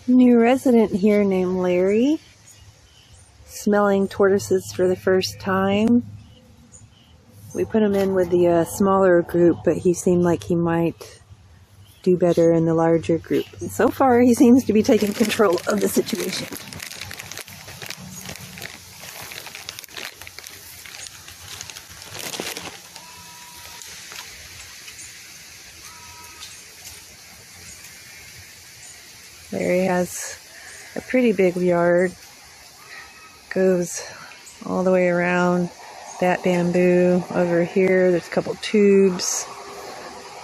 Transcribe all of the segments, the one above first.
New resident here named Larry, smelling tortoises for the first time. We put him in with the smaller group, but he seemed like he might do better in the larger group. And so far, he seems to be taking control of the situation. Larry has a pretty big yard. Goes all the way around that bamboo. Over here, there's a couple tubes.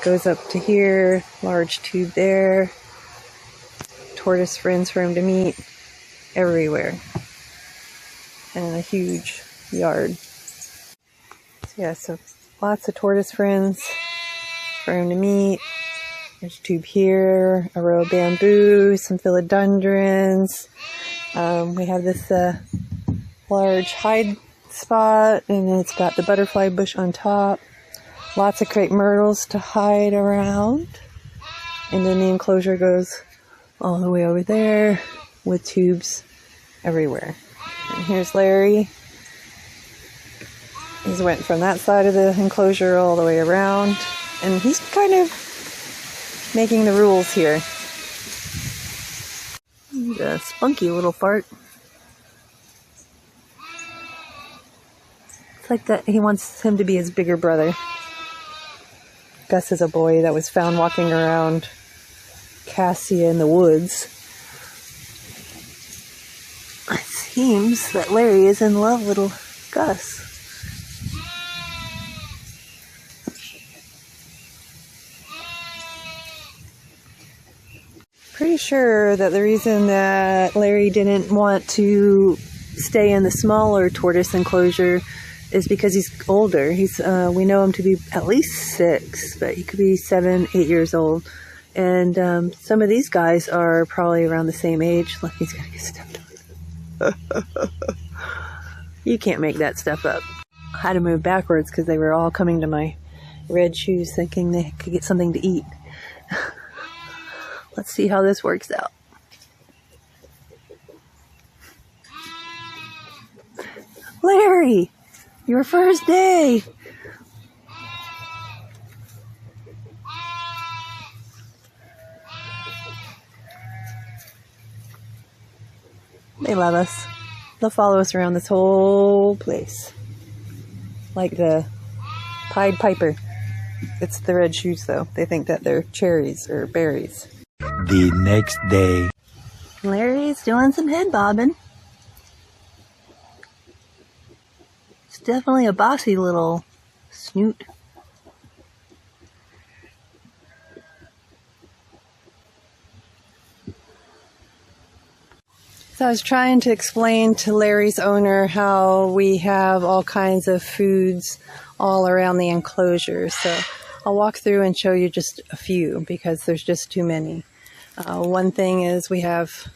Goes up to here, large tube there. Tortoise friends for him to meet everywhere. And a huge yard. So yeah, so lots of tortoise friends for him to meet. There's a tube here, a row of bamboo, some philodendrons. We have this large hide spot, and it's got the butterfly bush on top. Lots of crepe myrtles to hide around. And then the enclosure goes all the way over there with tubes everywhere. And here's Larry. He's went from that side of the enclosure all the way around. And he's kind of making the rules here. He's a spunky little fart. It's like that he wants him to be his bigger brother. Gus is a boy that was found walking around Cassia in the woods. It seems that Larry is in love with little Gus. Pretty sure that the reason that Larry didn't want to stay in the smaller tortoise enclosure is because he's older. We know him to be at least 6, but he could be 7, 8 years old. And some of these guys are probably around the same age. Look, he's gonna get stepped on. You can't make that stuff up. I had to move backwards because they were all coming to my red shoes thinking they could get something to eat. Let's see how this works out. Larry, your first day. They love us. They'll follow us around this whole place. Like the Pied Piper. It's the red shoes though. They think that they're cherries or berries. The next day. Larry's doing some head bobbing. It's definitely a bossy little snoot. So I was trying to explain to Larry's owner how we have all kinds of foods all around the enclosure. So I'll walk through and show you just a few because there's just too many. One thing is we have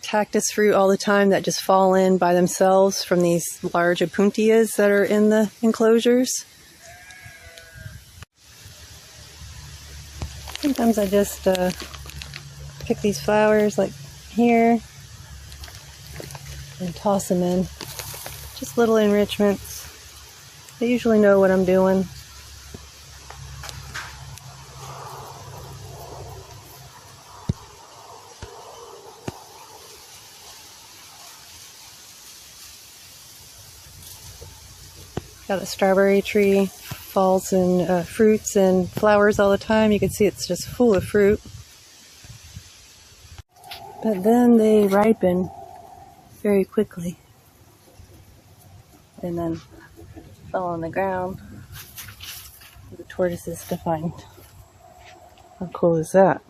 cactus fruit all the time that just fall in by themselves from these large opuntias that are in the enclosures. Sometimes I just pick these flowers like here and toss them in. Just little enrichments. They usually know what I'm doing. Got a strawberry tree, falls in fruits and flowers all the time. You can see it's just full of fruit. But then they ripen very quickly and then fall on the ground for the tortoises to find. How cool is that?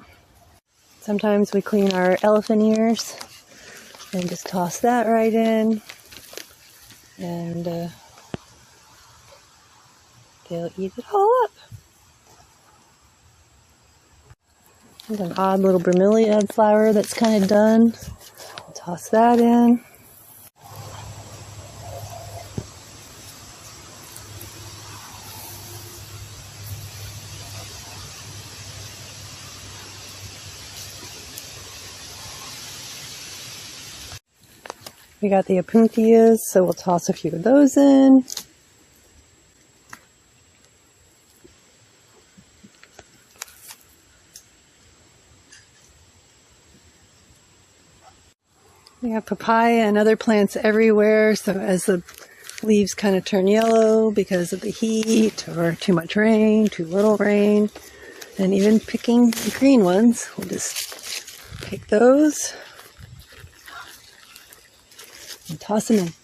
Sometimes we clean our elephant ears and just toss that right in, and they'll eat it all up. There's an odd little bromeliad flower that's kind of done. Toss that in. We got the opuntias, so we'll toss a few of those in. We have papaya and other plants everywhere, so as the leaves kind of turn yellow because of the heat or too much rain, too little rain, and even picking the green ones, we'll just pick those and toss them in.